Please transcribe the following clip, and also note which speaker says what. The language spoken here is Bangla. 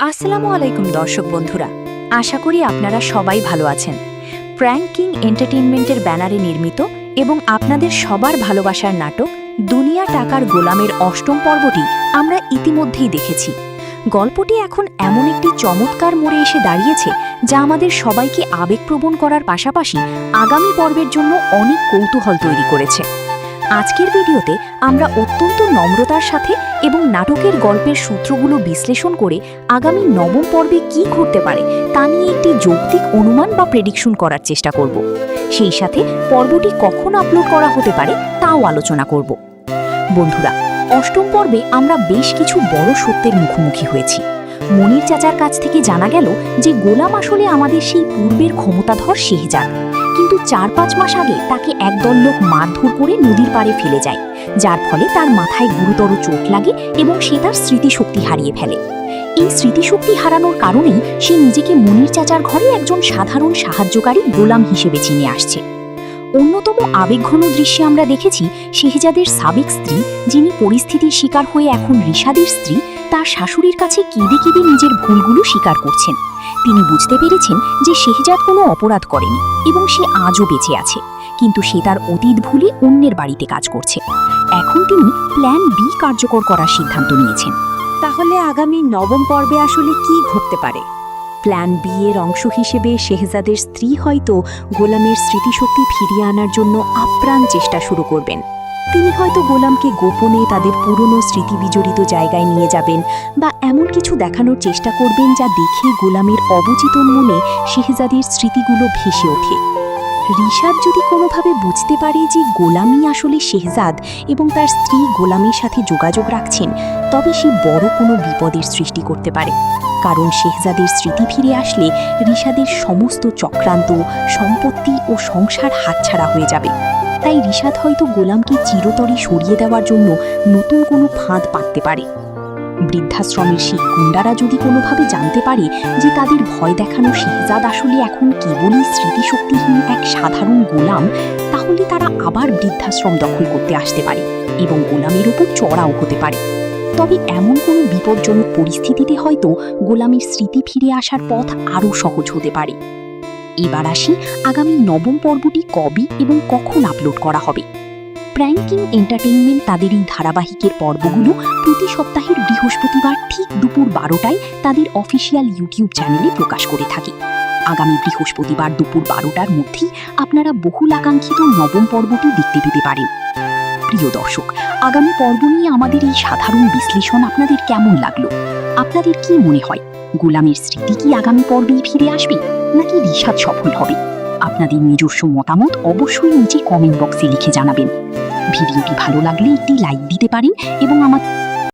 Speaker 1: আসসালামু আলাইকুম দর্শক বন্ধুরা, আশা করি আপনারা সবাই ভালো আছেন। প্র্যাঙ্ক কিং এন্টারটেইনমেন্টের ব্যানারে নির্মিত এবং আপনাদের সবার ভালোবাসার নাটক দুনিয়া টাকার গোলামের অষ্টম পর্বটি আমরা ইতিমধ্যেই দেখেছি। গল্পটি এখন এমন একটি চমৎকার মোড়ে এসে দাঁড়িয়েছে যা আমাদের সবাইকে আবেগপ্রবণ করার পাশাপাশি আগামী পর্বের জন্য অনেক কৌতূহল তৈরি করেছে। আজকের ভিডিওতে আমরা অত্যন্ত নম্রতার সাথে এবং নাটকের গল্পের সূত্রগুলো বিশ্লেষণ করে আগামী নবম পর্বে কী ঘটতে পারে তা নিয়ে একটি যৌক্তিক অনুমান বা প্রেডিকশন করার চেষ্টা করব। সেই সাথে পর্বটি কখন আপলোড করা হতে পারে তাও আলোচনা করব। বন্ধুরা, অষ্টম পর্বে আমরা বেশ কিছু বড় সত্যের মুখোমুখি হয়েছি। মনির চাচার কাছ থেকে জানা গেল যে গোলাম আসলে আমাদের সেই পূর্বের ক্ষমতাধর শেহজাদ, কিন্তু ৪-৫ মাস আগে তাকে একদল লোক মারধর করে নদীর পাড়ে ফেলে যায়, যার ফলে তার মাথায় গুরুতর চোট লাগে এবং সে তার স্মৃতিশক্তি হারিয়ে ফেলে। এই স্মৃতিশক্তি হারানোর কারণেই সে নিজেকে মনির চাচার ঘরে একজন সাধারণ সাহায্যকারী গোলাম হিসেবে চিনে আসছে। অন্যতম আবেগঘন দৃশ্যে আমরা দেখেছি শেহজাদের সাবেক স্ত্রী, যিনি পরিস্থিতির শিকার হয়ে এখন রিশাদের স্ত্রী, তার শাশুড়ির কাছে কেঁদে কেঁদে নিজের ভুলগুলো স্বীকার করছেন। তিনি বুঝতে পেরেছেন যে শেহজাদ কোনো অপরাধ করেনি এবং সে আজও বেঁচে আছে, কিন্তু সে তার অতীত ভুলে অন্যের বাড়িতে কাজ করছে। এখন তিনি প্ল্যান বি কার্যকর করার সিদ্ধান্ত নিয়েছেন। তাহলে আগামী নবম পর্বে আসলে কি ঘটতে পারে? প্ল্যান বি এর অংশ হিসেবে শেহজাদের স্ত্রী হয়তো গোলামের স্মৃতিশক্তি ফিরিয়ে আনার জন্য আপ্রাণ চেষ্টা শুরু করবেন। তিনি হয়তো গোলামকে গোপনে তাদের পুরনো স্মৃতিবিজড়িত জায়গায় নিয়ে যাবেন বা এমন কিছু দেখানোর চেষ্টা করবেন যা দেখে গোলামের অবচেতন মনে শেহজাদের স্মৃতিগুলো ভেসে ওঠে। রিশাদ যদি কোনোভাবে বুঝতে পারে যে গোলামই আসলে শেহজাদ এবং তার স্ত্রী গোলামের সাথে যোগাযোগ রাখছেন, তবে সে বড় কোনো বিপদের সৃষ্টি করতে পারে। কারণ শেহজাদের স্মৃতি ফিরে আসলে রিশাদের সমস্ত চক্রান্ত, সম্পত্তি ও সংসার হাতছাড়া হয়ে যাবে। তাই রিশাদ হয়তো গোলামকে চিরতরে সরিয়ে দেওয়ার জন্য নতুন কোনো ফাঁদ পাততে পারে। বৃদ্ধাশ্রমের সেই গুন্ডারা যদি কোনোভাবে জানতে পারে যে তাদের ভয় দেখানো শেহজাদ আসলে এখন কেবলই স্মৃতিশক্তিহীন এক সাধারণ গোলাম, তাহলে তারা আবার বৃদ্ধাশ্রম দখল করতে আসতে পারে এবং গোলামের উপর চড়াও হতে পারে। তবে এমন কোনো বিপজ্জনক পরিস্থিতিতে হয়তো গোলামের স্মৃতি ফিরে আসার পথ আরও সহজ হতে পারে। এবার আসি আগামী নবম পর্বটি কবে এবং কখন আপলোড করা হবে। প্র্যাঙ্ক কিং এন্টারটেইনমেন্ট তাদের এই ধারাবাহিকের পর্বগুলো প্রতি সপ্তাহের বৃহস্পতিবার ঠিক দুপুর 12টায় তাদের অফিসিয়াল ইউটিউব চ্যানেলে প্রকাশ করে থাকে। আগামী বৃহস্পতিবার দুপুর 12টার মধ্যেই আপনারা বহুল আকাঙ্ক্ষিত নবম পর্বটি দেখতে পেতে পারেন। প্রিয় দর্শক, আগামী পর্ব নিয়ে আমাদের এই সাধারণ বিশ্লেষণ আপনাদের কেমন লাগলো? আপনাদের কি মনে হয়, গোলামের স্মৃতি কি আগামী পর্বেই ফিরে আসবে নাকি রিশাদ সফল হবে? আপনাদের নিজস্ব মতামত অবশ্যই নিচে কমেন্ট বক্সে লিখে জানাবেন। ভিডিওটি ভালো লাগলে একটি লাইক দিতে পারেন এবং আমার